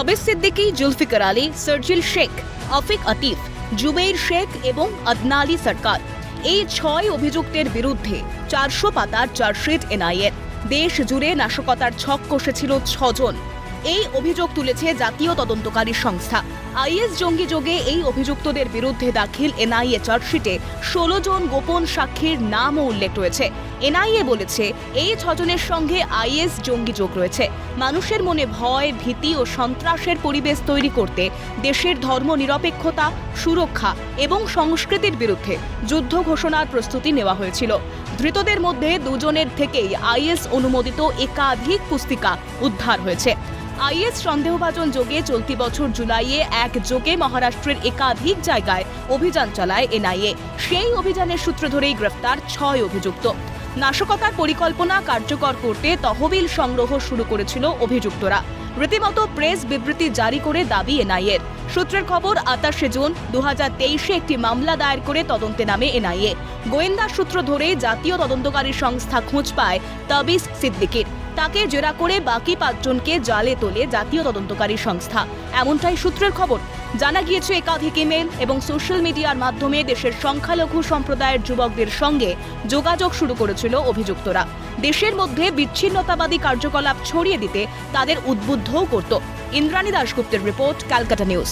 তাবিস সিদ্দিকী, জুলফিকার আলী, সার্জিল শেখ, আফিক আতিফ, জুবেইর শেখ এবং আদনালি সরকার এই 6 অভিযুক্তের বিরুদ্ধে 400 পাতার চার্জশিট এনআইএর। দেশ জুড়ে নাশকতার ছক কষেছিল 6 জন। এই অভিযোগ তুলেছে জাতীয় তদন্তকারী সংস্থা। আইএস জঙ্গি যোগে এই অভিযুক্তদের বিরুদ্ধে দাখিল এনআইএ চার্জশিটে 16 জন গোপন সাক্ষীর নামও উল্লেখ রয়েছে। এনআইএ বলেছে এই 6 জনের সঙ্গে আইএস জঙ্গি যোগ রয়েছে। মানুষের মনে ভয়, ভীতি ও সন্ত্রাসের পরিবেশ তৈরি করতে দেশের ধর্মনিরপেক্ষতা, সুরক্ষা এবং সংস্কৃতির বিরুদ্ধে যুদ্ধ ঘোষণার প্রস্তুতি নেওয়া হয়েছিল। ধৃতদের মধ্যে 2 জনের থেকেই আইএস অনুমোদিত একাধিক পুস্তিকা উদ্ধার হয়েছে। আইএস সন্দেহভাজন যোগে চলতি বছর জুলাইয়ে একযোগে মহারাষ্ট্রের একাধিক জায়গায় অভিযান চালায় এনআইএ। সেই অভিযানের সূত্র ধরেই গ্রেফতার 6 অভিযুক্ত। নাশকতার পরিকল্পনা কার্যকর করতে তহবিল সংগ্রহ শুরু করেছিল অভিযুক্তরা। রীতিমতো প্রেস বিবৃতি জারি করে দাবি এনআইএর। সূত্রের খবর, 28 জুন 2023-এ একটি মামলা দায়ের করে তদন্তে নামে এনআইএ। গোয়েন্দা সূত্র ধরে জাতীয় তদন্তকারী সংস্থা খোঁজ পায় তাবিস সিদ্দিকীর। তাকে জেরা করে বাকি 5 জনকে জালে তোলে জাতীয় তদন্তকারী সংস্থা, এমনটাই সূত্রের খবর। জানা গিয়েছে একাধিক ইমেল এবং সোশ্যাল মিডিয়ার মাধ্যমে দেশের সংখ্যালঘু সম্প্রদায়ের যুবকদের সঙ্গে যোগাযোগ শুরু করেছিল অভিযুক্তরা। দেশের মধ্যে বিচ্ছিন্নতাবাদী কার্যকলাপ ছড়িয়ে দিতে তাদের উদ্বুদ্ধও করত। ইন্দ্রাণী দাশগুপ্তের রিপোর্ট, ক্যালকাটা নিউজ।